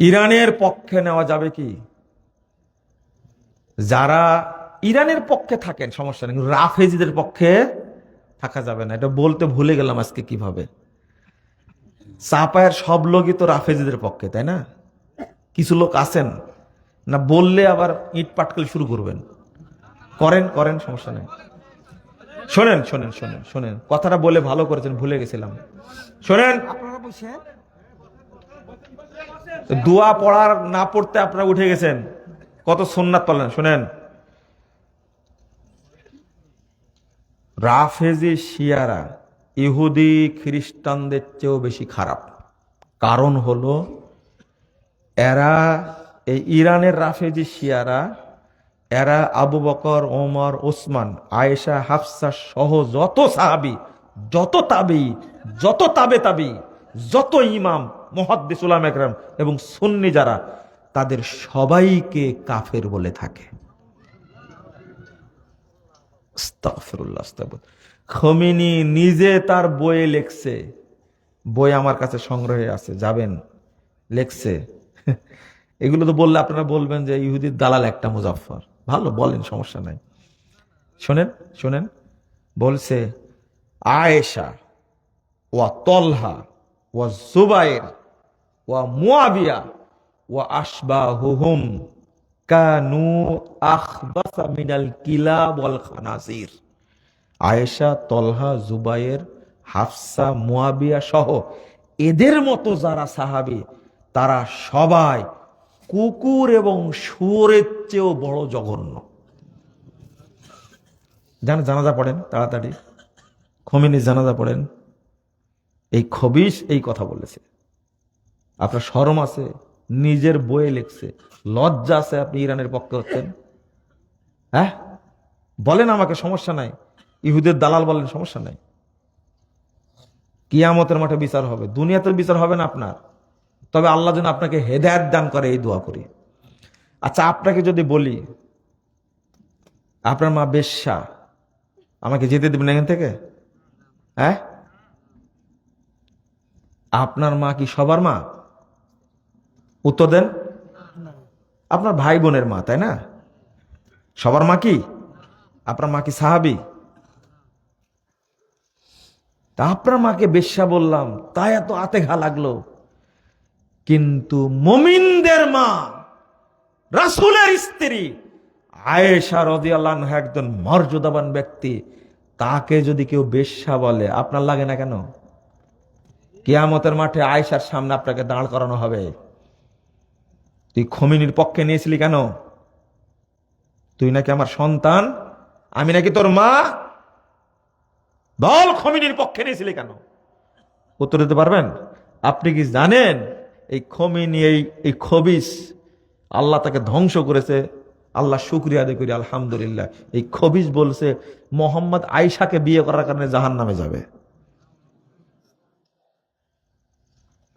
ইরানের পক্ষে নেওয়া যাবে কি? যারা ইরানের পক্ষে থাকেন সমস্যা নেই, কিন্তু রাফেজিদের পক্ষে থাকা যাবে না। এটা বলতে ভুলে গেলাম আজকে কিভাবে। চাপায়ের সব লোকই তো রাফেজিদের পক্ষে, তাই না? কিছু লোক আছেন না, বললে আবার ইট পাটকেল শুরু করবেন। করেন করেন, সমস্যা নেই। শোনেন শোনেন শোনেন শোনেন, কথাটা বলে ভালো করেছেন, ভুলে গেছিলাম। শোনেন, দোয়া পড়ার না পড়তে আপনারা উঠে গেছেন, কত সুন্নাত পড়লেন। শোনেন, রাফেজি শিয়ারা ইহুদি খ্রিস্টানদের চেয়েও বেশি খারাপ। কারণ হলো এরা, এই ইরানের রাফেজি শিয়ারা, এরা আবু বকর, ওমর, ওসমান, আয়েশা, হাফসা সহ যত সাহাবী, যত তাবি, যত তাবে তাবি, যত ইমাম, মুহাদ্দিস, উলামা ইকরাম এবং সুন্নি যারা, তাদের সবাইকে কাফের বলে থাকে। আস্তাগফিরুল্লাহ, আস্তাগফিরুল্লাহ। খোমেনি নিজে তার বইয়ে লেখছে, বই আমার কাছে সংগ্রহে আছে, যাবেন, লেখছে। এগুলো তো বললে আপনারা বলবেন যে ইহুদির দালাল একটা মুজাফফর। ভালো, বলেন, সমস্যা নাই। শোনেন শোনেন, বলছে আয়েশা ওয়া তলহা ওয়া জুবাইর ওয়া মুয়াবিয়া ওয়া আশবাহুহুম কানু আখবাসা মিনাল কিলাব ওয়াল খানাজির। আয়েশা, তলহা, জুবাইর, হাফসা, মুয়াবিয়া সহ এদের মতো যারা সাহাবী, তারা সবাই কুকুর এবং শুয়োরের চেয়েও বড় জঘন্য। জানাজা পড়েন তাড়াতাড়ি, খোমেনি জানাজা পড়েন। এই খবিশ এই কথা বলেছে। আপনার শরম আছে? নিজের বইয়ে লিখছে, লজ্জা আছে? আপনি ইরানের পক্ষে হচ্ছেন? হ্যাঁ, বলেন আমাকে, সমস্যা নাই। ইহুদের দালাল বলেন, সমস্যা নাই। কিয়ামতের মাঠে বিচার হবে, দুনিয়াতে বিচার হবে না আপনার। তবে আল্লাহ যেন আপনাকে হেদায়েত দান করে, এই দোয়া করি। আচ্ছা, আপনাকে যদি বলি আপনার মা বেশ্যা, আমাকে যেতে দেবেন এখান থেকে? হ্যাঁ, আপনার মা কি সবার মা? উত্তর দেন। আপনার ভাই বোনের মা, তাই না? সবার মা কি? আপনার মা কি সাহাবী? তা আপনার মাকে বেশ্যা বললাম, তাই এত আতে ঘা লাগলো। কিন্তু মুমিনদের মা, রাসূলের স্ত্রী আয়েশা রাদিয়াল্লাহু আনহা একজন মর্যাদাবান ব্যক্তি, তাকে যদি কেউ বেশ্যা বলে আপনার লাগে না কেন? কিয়ামতের মাঠে আয়েশার সামনে আপনাকে দাঁড় করানো হবে। তুই খোমেনির পক্ষে নিয়েছিলি কেন? তুই নাকি আমার সন্তান, আমি নাকি তোর মা? বল, খোমেনির পক্ষে নিয়েছিলি কেন? উত্তর দিতে পারবেন? আপনি কি জানেন এই খোমেনি, এই খবিস, আল্লাহ তাকে ধ্বংস করেছে। আল্লাহ শুকরিয়া আদায় করি, আলহামদুলিল্লাহ। এই খবিস বলছে মোহাম্মদ আয়েশাকে বিয়ে করার কারণে জাহান্নামে যাবে।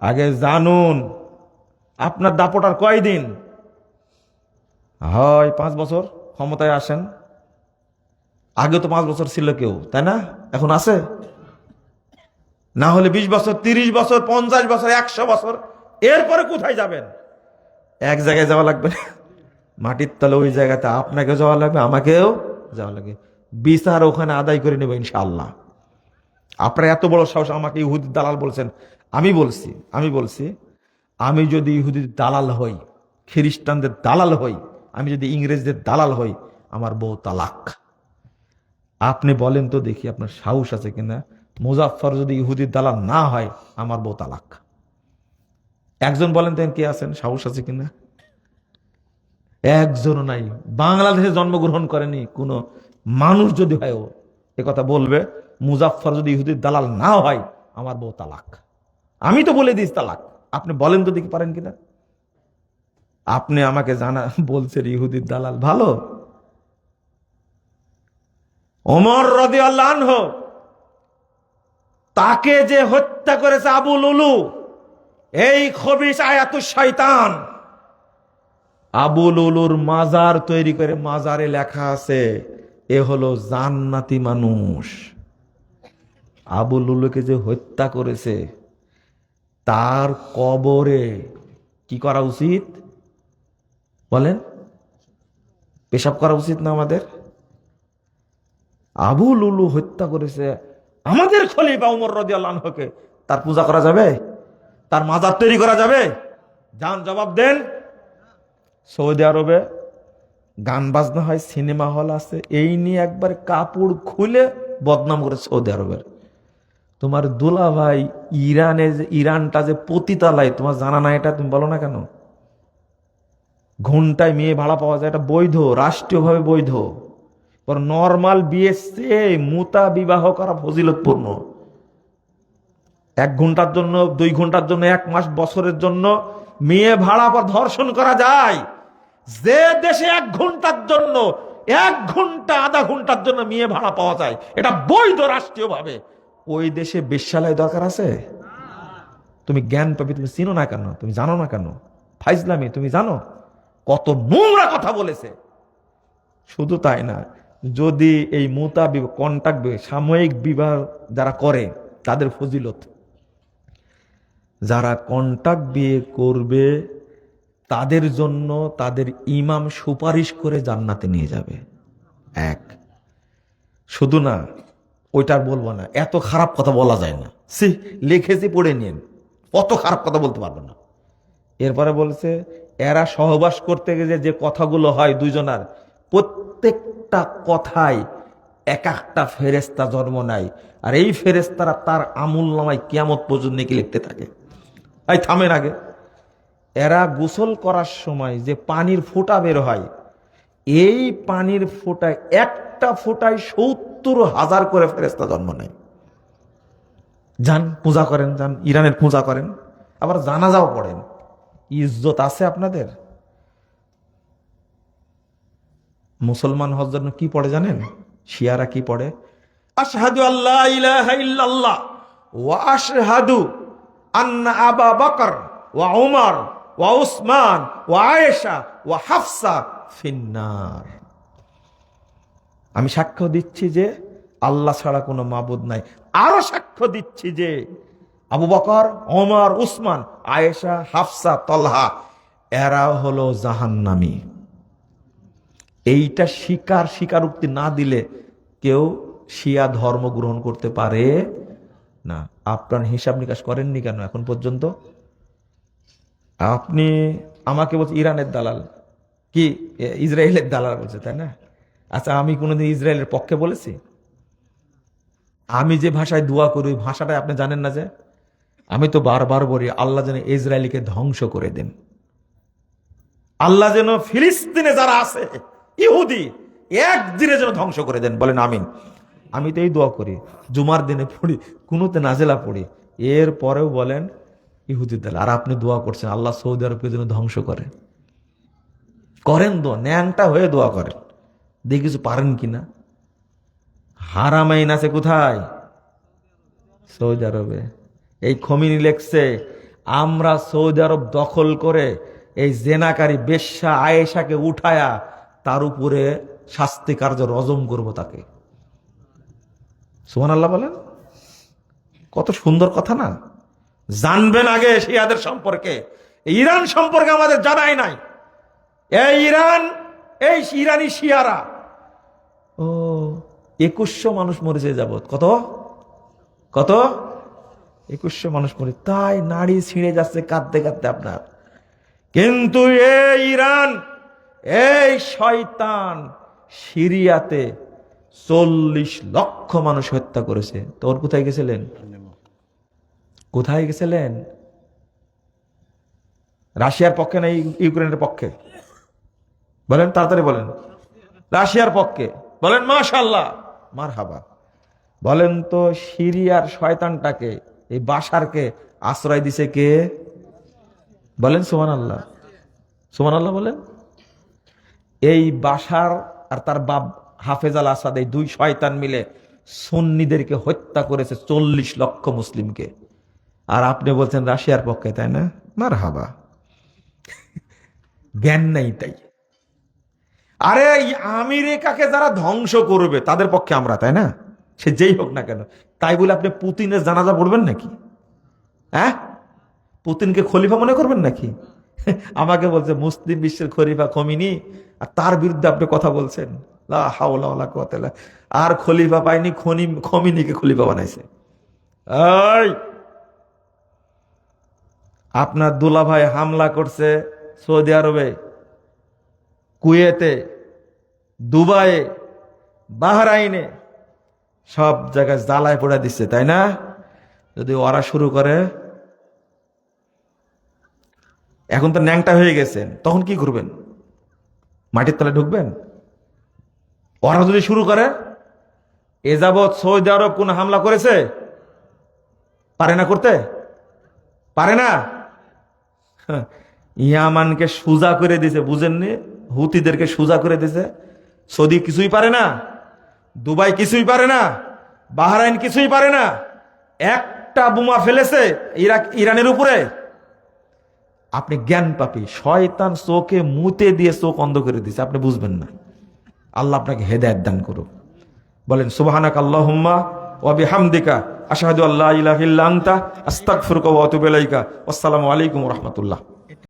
আগে জানুন, আপনার দাপটার কয়দিন হয়? 5 বছর ক্ষমতায় আসেন, আগে তো 5 বছর ছিল কেউ, তাই না? এখন আছে না? হলে 20 বছর, 30 বছর, 50 বছর, 100 বছর, এরপরে কোথায় যাবেন? এক জায়গায় যাওয়া লাগবে না, মাটির তলে, ওই জায়গাতে আপনাকেও যাওয়া লাগবে, আমাকেও যাওয়া লাগবে। বিচার ওখানে আদায় করে নেবে ইনশাআল্লাহ। আপনারা এত বড় সাহস, আমাকে ইহুদির দালাল বলছেন। আমি বলছি আমি যদি ইহুদির দালাল হই, খ্রিস্টানদের দালাল হই, আমি যদি ইংরেজদের দালাল হই, আমার বউ তালাক। আপনি বলেন তো দেখি, আপনার সাহস আছে কিনা? মুজাফফর যদি ইহুদির দালাল না হয়, আমার বউ তালাক। একজন বলেন তো, কে আছেন, সাহস আছে কিনা? একজনও নাই। বাংলাদেশে জন্মগ্রহণ করেনি কোন মানুষ যদি হয়, ও কথা বলবে, মুজাফফর যদি ইহুদির দালাল না হয়, আমার বউ তালাক। আমি তো বলে দিস তালাক। আপনি বলেন তো দেখি, পারেন কিনা? আপনি আমাকে জানা বলছেন ইহুদির দালাল। ভালো, ওমর রাদিয়াল্লাহু আনহু, তাকে যে হত্যা করেছে আবু লুলু, এই খবিস আয়াতুশ শয়তান, আবু লুলুর মাজার তৈরি করে মাজারে লেখা আছে এ হলো জান্নাতি মানুষ। আবু লুলুকে যে হত্যা করেছে, তার কবরে কি করা উচিত বলেন? পেশাব করা উচিত না আমাদের? আবু লুলু হত্যা করেছে আমাদের খলিফা ওমর রাদিয়াল্লাহু আনহুকে, তার পূজা করা যাবে? তার মাজার তৈরি করা যাবে? যান জবাব দেন। সৌদি আরবে গান বাজনা হয়, সিনেমা হল আছে, এই নিয়ে একবার কাপড় খুলে বদনাম করে সৌদি আরবের। তোমার দুলা ভাই ইরানটা যে পতিতালয়, তোমার জানা না এটা? তুমি বলো না কেন? ঘন্টায় মেয়ে ভাড়া পাওয়া যায়, এটা বৈধ, রাষ্ট্রীয়ভাবে বৈধ। নর্মাল বিয়ে মুতা বিবাহ করা ফজিলতপূর্ণ। 1 ঘন্টার জন্য, 2 ঘন্টার জন্য, 1 মাস, বছরের জন্য মেয়ে ভাড়া পর ধর্ষণ করা যায়। যে দেশে 1 ঘন্টার জন্য, 1 ঘন্টা, আধা ঘন্টার জন্য মেয়ে ভাড়া পাওয়া যায়, এটা বৈধ রাষ্ট্রীয়ভাবে, ওই দেশে বেশ্যালয় দরকার আছে? তুমি জ্ঞান পাবে, তুমি চিনো না কেন? তুমি জানো না কেন? ফাইজলামি, তুমি জানো কত নোংরা কথা বলেছে। শুধু তাই না, যদি এই মুতা কন্টাক্ট সাময়িক বিবাহ যারা করে তাদের ফজিলত, যারা কন্টাক্ট বিয়ে করবে তাদের জন্য তাদের ইমাম সুপারিশ করে জান্নাতে নিয়ে যাবে। 1 শুধু না, ওইটার বলবো না, এত খারাপ কথা বলা যায় না, লিখেছি পড়ে নিন, কত খারাপ কথা বলতে পারবো না। এরপরে বলছে এরা সহবাস করতে গেলে যে কথাগুলো হয় দুইজনার, প্রত্যেকটা কথায় এক একটা ফেরেস্তা জন্ম নেয়, আর এই ফেরেস্তারা তার আমুল নামায় কিয়ামত পর্যন্ত কি লিখতে থাকে। এই থামেন আগে, এরা গোসল করার সময় যে পানির ফোঁটা বের হয়, এই পানির ফোঁটায় একটা ফোঁটায় 70,000 করে ফেরেস্তা জন্ম নেয়। যান পূজা করেন, যান ইরানের পূজা করেন, আবার জানাজাও পড়েন। ইজ্জত আছে আপনাদের? মুসলমান হওয়ার জন্য কি পড়ে জানেন? শিয়ারা কি পড়ে? আশহাদু আল্লা ইলাহা ইল্লাল্লাহ ওয়া আশহাদু আন্না আবা বকর ওয়া উমর ওয়া উসমান ওয়া আয়েশা ওয়া হাফসা ফিন্নার। আমি সাক্ষ্য দিচ্ছি যে আল্লাহ ছাড়া কোনো মাবুদ নাই, আরো সাক্ষ্য দিচ্ছি যে আবু বকর, ওমর, উসমান, আয়েশা, হাফসা, তলহা এরা হলো জাহান্নামী। এইটা স্বীকারোক্তি না দিলে কেউ শিয়া ধর্ম গ্রহণ করতে পারে না। আপনার হিসাব নিকাশ করেননি কেন এখন পর্যন্ত? আপনি আমাকে বলছেন ইরানের দালাল, কি ইসরায়েলের দালাল বলছে, তাই না? আচ্ছা, আমি কোনোদিন ইসরায়েলের পক্ষে বলেছি? আমি যে ভাষায় দোয়া করি ওই ভাষাটাই আপনি জানেন না? যে আমি তো বারবার বলি আল্লাহ যেন ইসরায়েলকে ধ্বংস করে দেন, আল্লাহ যেন ফিলিস্তিনে যারা আছে ইহুদি একদিনে যেন ধ্বংস করে দেন, বলেন আমিন। আমি তো এই দোয়া করি, জুমার দিনে পড়ি, কুনুতে নাজেলা পড়ি, এর পরেও বলেন ইহুদি দল। আর আপনি দোয়া করছেন আল্লাহ সৌদি আরবকে যেন ধ্বংস করে। করেন দোয়া, ন্যাংটা হয়ে দোয়া করেন, দেখি কিছু পারেন কিনা। হারামাইন আছে কোথায়? সৌদি আরবে। এই খমিনি লেখছে আমরা সৌদি আরব দখল করে এই জেনাকারী বেশ্যা আয়েশাকে উঠায়া তার উপরে শাস্তি কার্য রজম করব তাকে। সুবহানাল্লাহ বলেন। কত সুন্দর কথা না? জানবেন আগে শিয়াদের সম্পর্কে, ইরান সম্পর্কে আমাদের জানাই নাই। এই ইরান, এই ইরানি শিয়ারা 2100 মানুষ মরেছে যাবত। কত কত 2100 মানুষ মরে, তাই নাড়ি ছিঁড়ে যাচ্ছে কাঁদতে কাঁদতে আপনার। কিন্তু এই ইরান, এই শয়তান সিরিয়াতে 40 লক্ষ মানুষ হত্যা করেছে। তোর কোথায় গেছিলেন? কোথায় গেছিলেন? রাশিয়ার পক্ষে না ইউক্রেনের পক্ষে? বলেন তাড়াতাড়ি বলেন। রাশিয়ার পক্ষে বলেন মাশাআল্লাহ মারহাবা। বলেন তো সিরিয়ার শয়তানটাকে, এই বাশারকে আশ্রয় দিছে কে? বলেন সুবহানাল্লাহ, সুবহানাল্লাহ বলেন। এই বাশার আর তার বাপ হাফেজ আল আসাদ, এই 2 শয়তান মিলে সুন্নিদেরকে হত্যা করেছে 40 লক্ষ মুসলিমকে। আর আপনি বলছেন রাশিয়ার পক্ষে, তাই না? মারহাবা। জ্ঞান নাই তাই। আরে আমেরিকাকে যারা ধ্বংস করবে তাদের পক্ষে আমরা, তাই না? সে যেই হোক না কেন। তাই বলে আপনি পুতিনের জানাজা পড়বেন নাকি? হ্যাঁ, পুতিনকে খলিফা মনে করবেন নাকি? আমাকে বলছে মুসলিম বিশ্বের খলিফা খমিনি, আর তার বিরুদ্ধে আপনি কথা বলছেন। লা হাওলা ওয়ালা কুওয়াতা ইল্লা বিল্লাহ। আর খলিফা পাইনি, খমিনিকে খলিফা বানাইছে। এই আপনার দুলাভাই হামলা করছে সৌদি আরবে, কুয়েতে, দুবাইয়ে, বাহরাইনে, সব জায়গায় জ্বালায় পড়ে দিচ্ছে, তাই না? যদি ওরা শুরু করে, এখন তো ন্যাংটা হয়ে গেছেন, তখন কি করবেন? মাটির তলায় ঢুকবেন? ওরা যদি শুরু করে, এ যাবৎ সৌদি আরব কোন হামলা করেছে? পারে না করতে, পারে না। ইয়ামানকে সোজা করে দিছে, বুঝেননি? হুতিদেরকে সোজা করে দিছে। সৌদি কিছুই পারে না, দুবাই কিছুই পারে না, বাহরাইন কিছুই পারে না। একটা বোমা ফেলেছে ইরানের উপরে। আপনি জ্ঞান পাপী, শয়তান চোখে মুতে দিয়ে চোখ অন্ধ করে দিছে, আপনি বুঝবেন না। আল্লাহ আপনাকে হেদায়েত দান করুক। বলেন সুবহানাক আল্লাহুম্মা ওয়া বিহামদিকা আশহাদু আল্লা ইলাহা ইল্লা আনতা আস্তাগফিরুকা ওয়া আতুবু ইলাইকা। আসসালামু আলাইকুম ওয়া রাহমাতুল্লাহ।